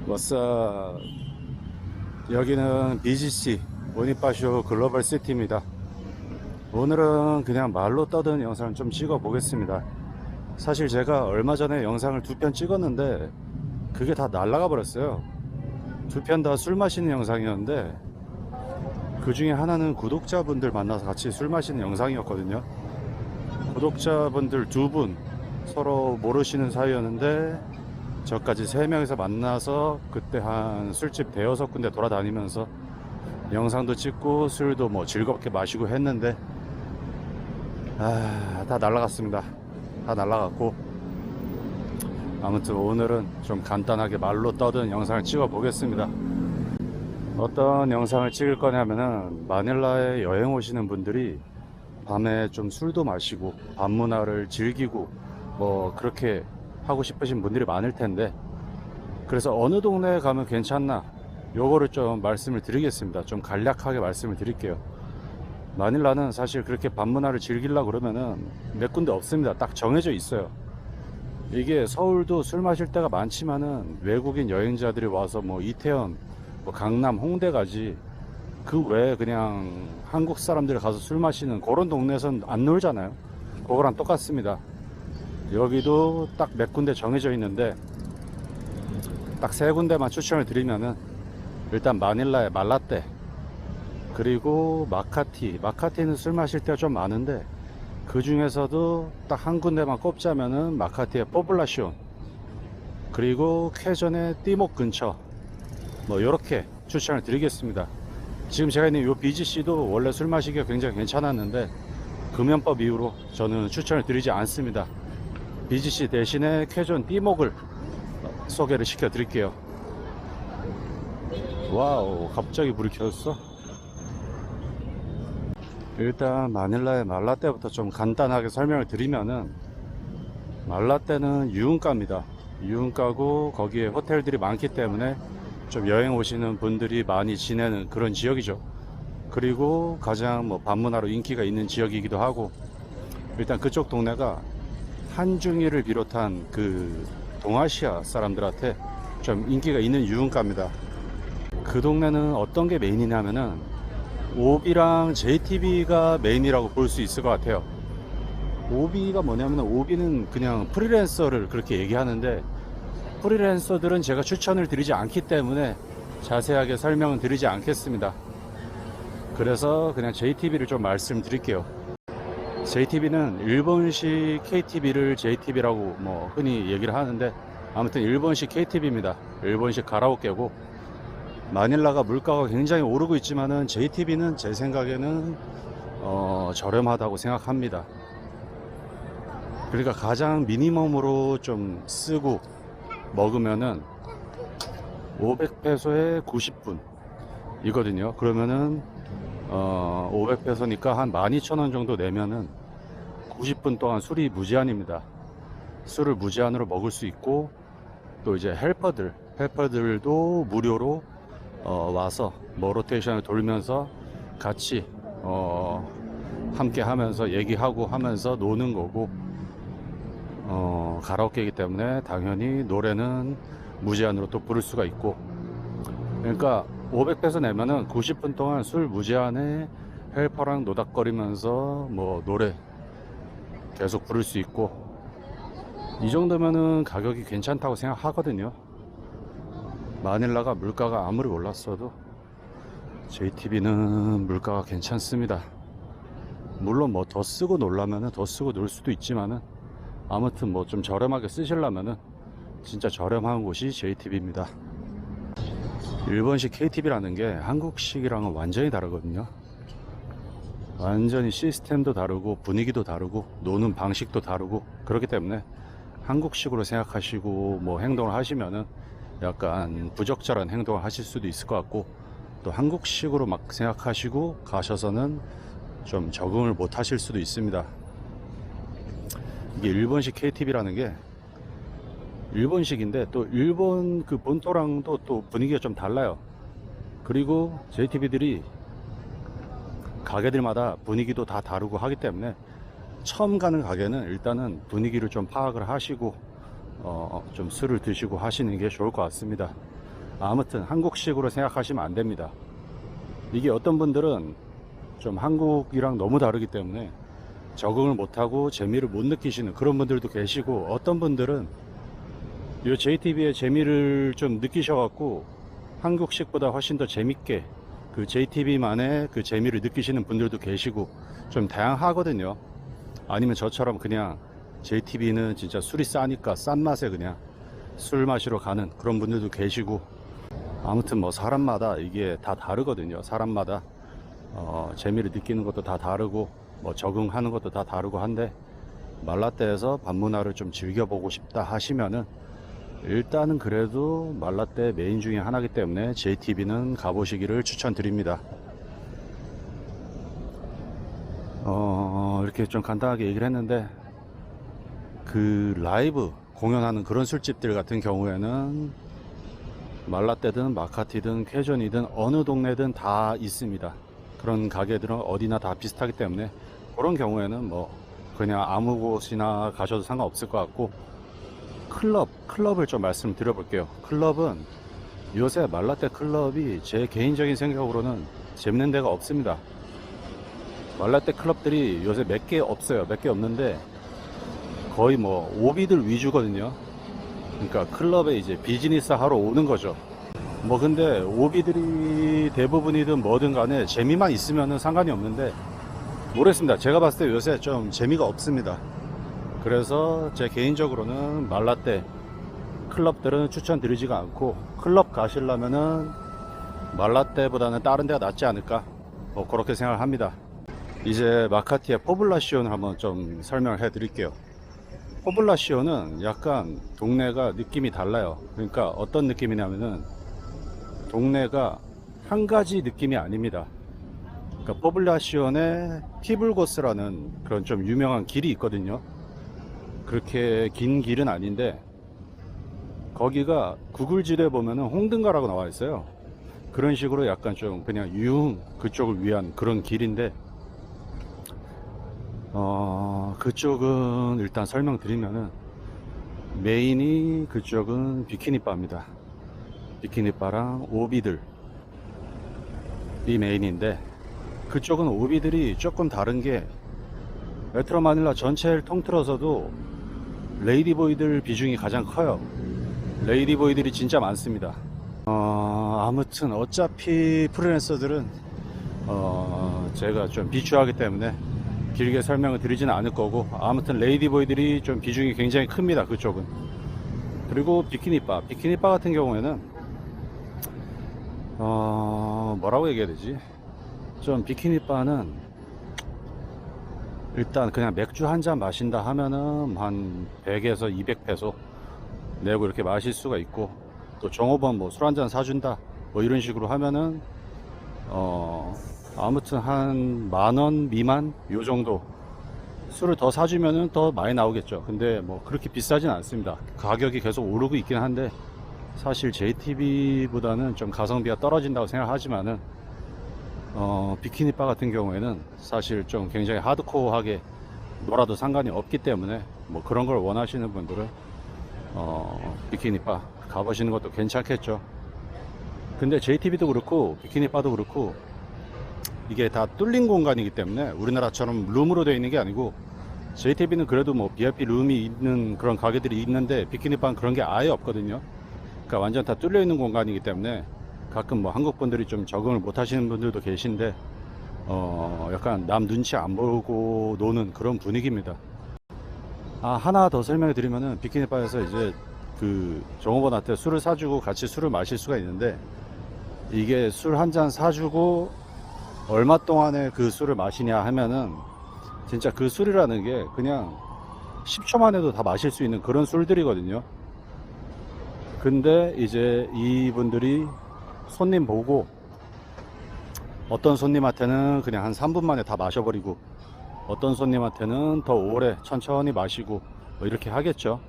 워싸. 여기는 BGC 보니파쇼 글로벌 시티입니다. 오늘은 그냥 말로 떠드는 영상을 좀 찍어 보겠습니다. 사실 제가 얼마 전에 영상을 2편 찍었는데 그게 다 날라가 버렸어요. 2편 다 술 마시는 영상이었는데 그 중에 하나는 구독자분들 만나서 같이 술 마시는 영상이었거든요. 구독자분들 2분 서로 모르시는 사이였는데 저까지 3명이서 만나서 그때 한 술집 대여섯 군데 돌아다니면서 영상도 찍고 술도 뭐 즐겁게 마시고 했는데 다 날라갔습니다. 다 날라갔고, 아무튼 오늘은 좀 간단하게 말로 떠든 영상을 찍어 보겠습니다. 어떤 영상을 찍을 거냐면은 마닐라에 여행 오시는 분들이 밤에 좀 술도 마시고 밤 문화를 즐기고 뭐 그렇게 하고 싶으신 분들이 많을 텐데, 그래서 어느 동네에 가면 괜찮나 요거를 좀 말씀을 드리겠습니다. 좀 간략하게 말씀을 드릴게요. 마닐라는 사실 그렇게 밤 문화를 즐기려고 그러면은 몇 군데 없습니다. 딱 정해져 있어요. 이게 서울도 술 마실 때가 많지만은 외국인 여행자들이 와서 뭐 이태원, 뭐 강남, 홍대 가지 그 외에 그냥 한국 사람들이 가서 술 마시는 그런 동네에선 안 놀잖아요. 그거랑 똑같습니다. 여기도 딱 몇 군데 정해져 있는데 딱 3군데만 추천을 드리면은, 일단 마닐라의 말라떼, 그리고 마카티는 술 마실 때가 좀 많은데 그 중에서도 딱 한 군데만 꼽자면은 마카티의 포블라시온, 그리고 쾌전의 띠목 근처, 뭐 요렇게 추천을 드리겠습니다. 지금 제가 있는 요 BGC도 원래 술 마시기가 굉장히 괜찮았는데 금연법 이후로 저는 추천을 드리지 않습니다. BGC 대신에 쾌전 띠목을 소개를 시켜 드릴게요. 와우, 갑자기 불이 켜졌어. 일단 마닐라의 말라떼부터 좀 간단하게 설명을 드리면은, 말라떼는 유흥가입니다. 유흥가고 거기에 호텔들이 많기 때문에 좀 여행 오시는 분들이 많이 지내는 그런 지역이죠. 그리고 가장 뭐 밤문화로 인기가 있는 지역이기도 하고, 일단 그쪽 동네가 한중일을 비롯한 그 동아시아 사람들한테 좀 인기가 있는 유흥가입니다. 그 동네는 어떤 게 메인이냐면은 오비랑 JTB가 메인이라고 볼 수 있을 것 같아요. 오비가 뭐냐면, 오비는 그냥 프리랜서를 그렇게 얘기하는데 프리랜서들은 제가 추천을 드리지 않기 때문에 자세하게 설명은 드리지 않겠습니다. 그래서 그냥 JTB를 좀 말씀드릴게요. JTB는 일본식 KTB를 JTB라고 뭐 흔히 얘기를 하는데, 아무튼 일본식 KTB입니다. 일본식 가라오케고, 마닐라가 물가가 굉장히 오르고 있지만은 JTB는 제 생각에는 저렴하다고 생각합니다. 그러니까 가장 미니멈으로 좀 쓰고 먹으면은 500페소에 90분 이거든요. 그러면은 500페소니까 한 12,000원 정도 내면은 90분 동안 술이 무제한입니다. 술을 무제한으로 먹을 수 있고, 또 이제 헬퍼들도 무료로 와서 뭐 로테이션을 돌면서 같이 함께 하면서 얘기하고 하면서 노는 거고, 가라오케이기 때문에 당연히 노래는 무제한으로 또 부를 수가 있고, 그러니까 500페소 내면은 90분 동안 술 무제한에 헬퍼랑 노닥거리면서 뭐 노래 계속 부를 수 있고, 이 정도면은 가격이 괜찮다고 생각하거든요. 마닐라가 물가가 아무리 올랐어도 JTB는 물가가 괜찮습니다. 물론 뭐 더 쓰고 놀라면은 더 쓰고 놀 수도 있지만은, 아무튼 뭐 좀 저렴하게 쓰시려면은 진짜 저렴한 곳이 JTB입니다. 일본식 KTB라는 게 한국식이랑은 완전히 다르거든요. 완전히 시스템도 다르고 분위기도 다르고 노는 방식도 다르고, 그렇기 때문에 한국식으로 생각하시고 뭐 행동을 하시면은 약간 부적절한 행동을 하실 수도 있을 것 같고, 또 한국식으로 막 생각하시고 가셔서는 좀 적응을 못 하실 수도 있습니다. 이게 일본식 KTB라는 게 일본식인데 또 일본 그 본토랑도 또 분위기가 좀 달라요. 그리고 JTB들이 가게들마다 분위기도 다 다르고 하기 때문에 처음 가는 가게는 일단은 분위기를 좀 파악을 하시고 좀 술을 드시고 하시는 게 좋을 것 같습니다. 아무튼 한국식으로 생각하시면 안 됩니다. 이게 어떤 분들은 좀 한국이랑 너무 다르기 때문에 적응을 못하고 재미를 못 느끼시는 그런 분들도 계시고, 어떤 분들은 이 JTB의 재미를 좀 느끼셔갖고 한국식보다 훨씬 더 재밌게 그 JTB만의 그 재미를 느끼시는 분들도 계시고, 좀 다양하거든요. 아니면 저처럼 그냥 JTB는 진짜 술이 싸니까 싼 맛에 그냥 술 마시러 가는 그런 분들도 계시고, 아무튼 뭐 사람마다 이게 다 다르거든요. 사람마다 재미를 느끼는 것도 다 다르고, 뭐 적응하는 것도 다 다르고 한데, 말라떼에서 밤문화를 좀 즐겨보고 싶다 하시면은 일단은 그래도 말라떼 메인 중에 하나이기 때문에 JTB는 가보시기를 추천드립니다. 이렇게 좀 간단하게 얘기를 했는데, 그 라이브 공연하는 그런 술집들 같은 경우에는 말라떼든 마카티든 쾌전이든 어느 동네든 다 있습니다. 그런 가게들은 어디나 다 비슷하기 때문에 그런 경우에는 뭐 그냥 아무 곳이나 가셔도 상관없을 것 같고, 클럽을 좀 말씀드려 볼게요. 클럽은 요새 말라떼 클럽이 제 개인적인 생각으로는 재밌는 데가 없습니다. 말라떼 클럽들이 요새 몇 개 없어요. 몇 개 없는데 거의 뭐 오비들 위주거든요. 그러니까 클럽에 이제 비즈니스 하러 오는 거죠. 뭐 근데 오비들이 대부분이든 뭐든 간에 재미만 있으면은 상관이 없는데, 모르겠습니다. 제가 봤을 때 요새 좀 재미가 없습니다. 그래서 제 개인적으로는 말라떼 클럽들은 추천드리지가 않고, 클럽 가시려면은 말라떼보다는 다른 데가 낫지 않을까, 뭐 그렇게 생각을 합니다. 이제 마카티의 포블라시오를 한번 좀 설명을 해 드릴게요. 포블라시오는 약간 동네가 느낌이 달라요. 그러니까 어떤 느낌이냐면은 동네가 한 가지 느낌이 아닙니다. 그러니까 포블라시온에 티불고스라는 그런 좀 유명한 길이 있거든요. 그렇게 긴 길은 아닌데, 거기가 구글지도에 보면은 홍등가라고 나와 있어요. 그런 식으로 약간 좀 그냥 유흥 그쪽을 위한 그런 길인데, 그쪽은 일단 설명드리면은 메인이 그쪽은 비키니바입니다. 비키니바랑 오비들이 메인인데, 그쪽은 오비들이 조금 다른 게 메트로 마닐라 전체를 통틀어서도 레이디보이들 비중이 가장 커요. 레이디보이들이 진짜 많습니다. 아무튼 어차피 프리랜서들은 제가 좀 비추하기 때문에 길게 설명을 드리지는 않을 거고, 아무튼 레이디보이들이 좀 비중이 굉장히 큽니다. 그쪽은. 그리고 비키니바 같은 경우에는 뭐라고 얘기해야 되지? 좀 비키니바는 일단 그냥 맥주 한 잔 마신다 하면은 한 100에서 200페소 내고 이렇게 마실 수가 있고, 또 종업원 뭐 술 한 잔 사준다 뭐 이런 식으로 하면은 아무튼 한 10,000원 미만 요 정도 술을 더 사주면은 더 많이 나오겠죠. 근데 뭐 그렇게 비싸진 않습니다. 가격이 계속 오르고 있긴 한데, 사실 JTB보다는 좀 가성비가 떨어진다고 생각하지만은 비키니바 같은 경우에는 사실 좀 굉장히 하드코어하게 놀아도 상관이 없기 때문에, 뭐 그런 걸 원하시는 분들은 비키니바 가보시는 것도 괜찮겠죠. 근데 JTB도 그렇고 비키니바도 그렇고 이게 다 뚫린 공간이기 때문에, 우리나라처럼 룸으로 되어 있는 게 아니고, JTB는 그래도 뭐 VIP 룸이 있는 그런 가게들이 있는데 비키니바는 그런 게 아예 없거든요. 그러니까 완전 다 뚫려 있는 공간이기 때문에 가끔 뭐 한국 분들이 좀 적응을 못 하시는 분들도 계신데, 약간 남 눈치 안 보고 노는 그런 분위기입니다. 하나 더 설명해 드리면은, 비키니바에서 이제 그 종업원한테 술을 사주고 같이 술을 마실 수가 있는데, 이게 술 한 잔 사주고 얼마 동안에 그 술을 마시냐 하면은, 진짜 그 술이라는 게 그냥 10초만 해도 다 마실 수 있는 그런 술들이거든요. 근데 이제 이분들이 손님 보고, 어떤 손님한테는 그냥 한 3분 만에 다 마셔버리고, 어떤 손님한테는 더 오래 천천히 마시고 뭐 이렇게 하겠죠.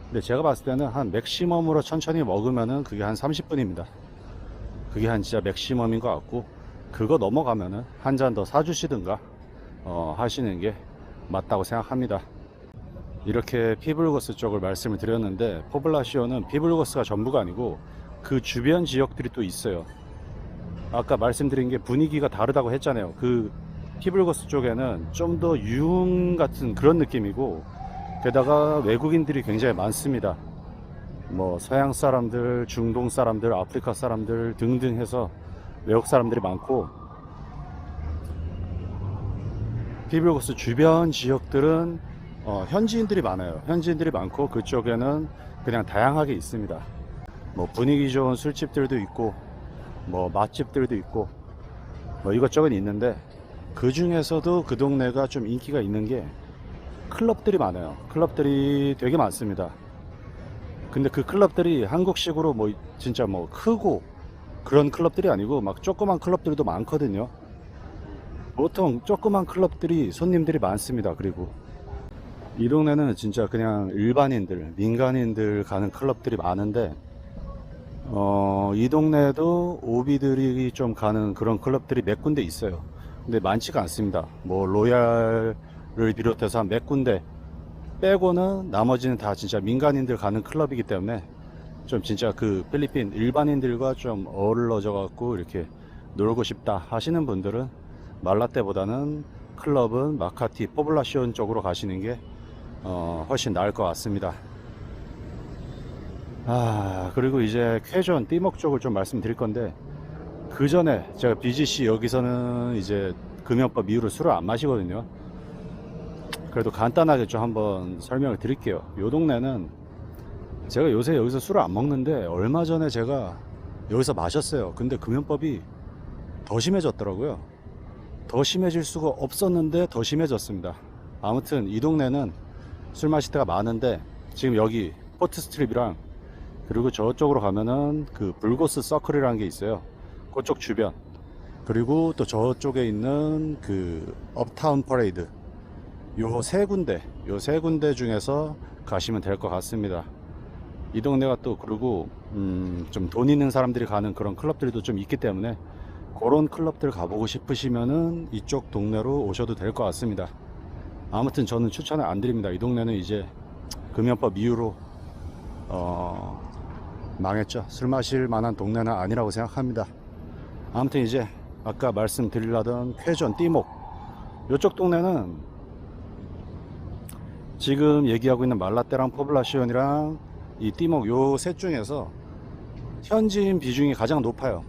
근데 제가 봤을 때는 한 맥시멈으로 천천히 먹으면은 그게 한 30분입니다. 그게 한 진짜 맥시멈인 것 같고, 그거 넘어가면은 한 잔 더 사주시든가 하시는 게 맞다고 생각합니다. 이렇게 피불거스 쪽을 말씀을 드렸는데, 포블라시오는 피불거스가 전부가 아니고 그 주변 지역들이 또 있어요. 아까 말씀드린 게 분위기가 다르다고 했잖아요. 그 티블거스 쪽에는 좀 더 유흥 같은 그런 느낌이고, 게다가 외국인들이 굉장히 많습니다. 뭐 서양 사람들, 중동 사람들, 아프리카 사람들 등등 해서 외국 사람들이 많고, 티블거스 주변 지역들은 현지인들이 많아요. 현지인들이 많고, 그쪽에는 그냥 다양하게 있습니다. 뭐 분위기 좋은 술집들도 있고, 뭐 맛집들도 있고, 뭐 이것저것 있는데, 그 중에서도 그 동네가 좀 인기가 있는 게 클럽들이 많아요. 클럽들이 되게 많습니다. 근데 그 클럽들이 한국식으로 뭐 진짜 뭐 크고 그런 클럽들이 아니고, 막 조그만 클럽들도 많거든요. 보통 조그만 클럽들이 손님들이 많습니다. 그리고 이 동네는 진짜 그냥 일반인들, 민간인들 가는 클럽들이 많은데, 이 동네에도 오비들이 좀 가는 그런 클럽들이 몇 군데 있어요. 근데 많지가 않습니다. 뭐 로얄을 비롯해서 한 몇 군데 빼고는 나머지는 다 진짜 민간인들 가는 클럽이기 때문에, 좀 진짜 그 필리핀 일반인들과 좀 어우러져 갖고 이렇게 놀고 싶다 하시는 분들은 말라떼보다는 클럽은 마카티 포블라시온 쪽으로 가시는 게 훨씬 나을 것 같습니다. 그리고 이제 쾌전 띠목 쪽을 좀 말씀드릴 건데, 그 전에 제가 BGC 여기서는 이제 금연법 이후로 술을 안 마시거든요. 그래도 간단하게 좀 한번 설명을 드릴게요. 요 동네는 제가 요새 여기서 술을 안 먹는데, 얼마 전에 제가 여기서 마셨어요. 근데 금연법이 더 심해졌더라고요. 더 심해질 수가 없었는데 더 심해졌습니다. 아무튼 이 동네는 술 마실 때가 많은데, 지금 여기 포트 스트립이랑, 그리고 저쪽으로 가면은 그 불고스 서클이라는 게 있어요. 그쪽 주변, 그리고 또 저쪽에 있는 그 업타운 퍼레이드, 요 세 군데 중에서 가시면 될 것 같습니다. 이 동네가 또, 그리고 좀 돈 있는 사람들이 가는 그런 클럽들도 좀 있기 때문에, 그런 클럽들 가보고 싶으시면은 이쪽 동네로 오셔도 될 것 같습니다. 아무튼 저는 추천을 안 드립니다. 이 동네는 이제 금연법 이후로 망했죠. 술 마실 만한 동네는 아니라고 생각합니다. 아무튼 이제 아까 말씀드리려던 쾌전 띠목, 이쪽 동네는 지금 얘기하고 있는 말라떼랑 포블라시온이랑 이 띠목, 요 셋 중에서 현지인 비중이 가장 높아요.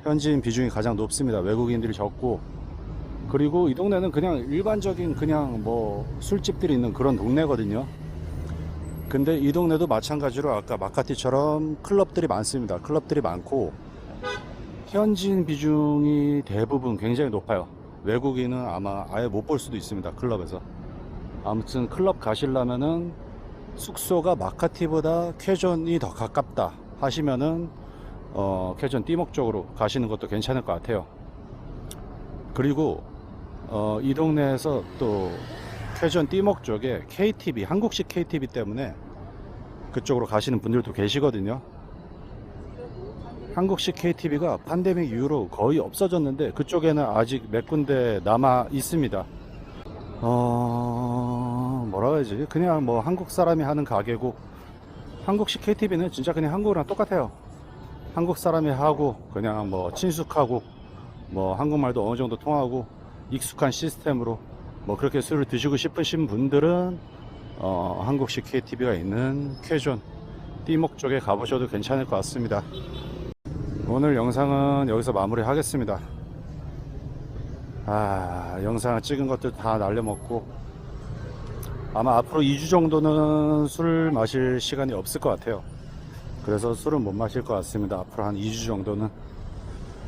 현지인 비중이 가장 높습니다. 외국인들이 적고, 그리고 이 동네는 그냥 일반적인 그냥 뭐 술집들이 있는 그런 동네거든요. 근데 이 동네도 마찬가지로 아까 마카티처럼 클럽들이 많습니다. 클럽들이 많고, 현지인 비중이 대부분 굉장히 높아요. 외국인은 아마 아예 못 볼 수도 있습니다. 클럽에서. 아무튼 클럽 가시려면은 숙소가 마카티보다 쾌전이 더 가깝다 하시면은 쾌전 띠목 쪽으로 가시는 것도 괜찮을 것 같아요. 그리고 이 동네에서 또 쾌전 띠목 쪽에 KTV, 한국식 KTV 때문에 그쪽으로 가시는 분들도 계시거든요. 한국식 KTV가 팬데믹 이후로 거의 없어졌는데, 그쪽에는 아직 몇 군데 남아 있습니다. 뭐라 해야지, 그냥 뭐 한국 사람이 하는 가게고, 한국식 KTV는 진짜 그냥 한국이랑 똑같아요. 한국 사람이 하고, 그냥 뭐 친숙하고, 뭐 한국말도 어느 정도 통하고 익숙한 시스템으로, 뭐 그렇게 술을 드시고 싶으신 분들은 한국식 KTV가 있는 쾌전 띠목 쪽에 가보셔도 괜찮을 것 같습니다. 오늘 영상은 여기서 마무리 하겠습니다. 영상을 찍은 것들 다 날려먹고, 아마 앞으로 2주 정도는 술 마실 시간이 없을 것 같아요. 그래서 술은 못 마실 것 같습니다. 앞으로 한 2주 정도는.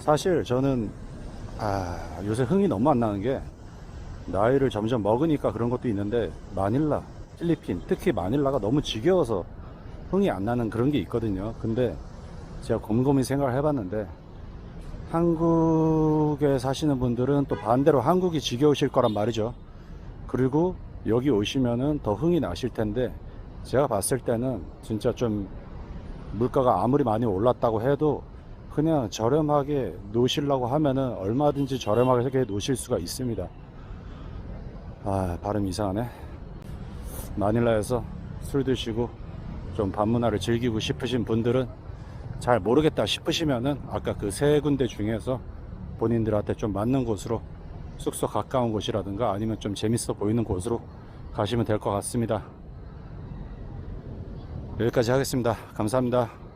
사실 저는 요새 흥이 너무 안 나는 게, 나이를 점점 먹으니까 그런 것도 있는데, 마닐라, 필리핀, 특히 마닐라가 너무 지겨워서 흥이 안 나는 그런 게 있거든요. 근데 제가 곰곰이 생각을 해봤는데, 한국에 사시는 분들은 또 반대로 한국이 지겨우실 거란 말이죠. 그리고 여기 오시면은 더 흥이 나실 텐데, 제가 봤을 때는 진짜 좀 물가가 아무리 많이 올랐다고 해도 그냥 저렴하게 노시려고 하면은 얼마든지 저렴하게 노실 수가 있습니다. 발음이 이상하네. 마닐라에서 술 드시고 좀 밤문화를 즐기고 싶으신 분들은 잘 모르겠다 싶으시면은 아까 그 세 군데 중에서 본인들한테 좀 맞는 곳으로, 숙소 가까운 곳이라든가 아니면 좀 재밌어 보이는 곳으로 가시면 될 것 같습니다. 여기까지 하겠습니다. 감사합니다.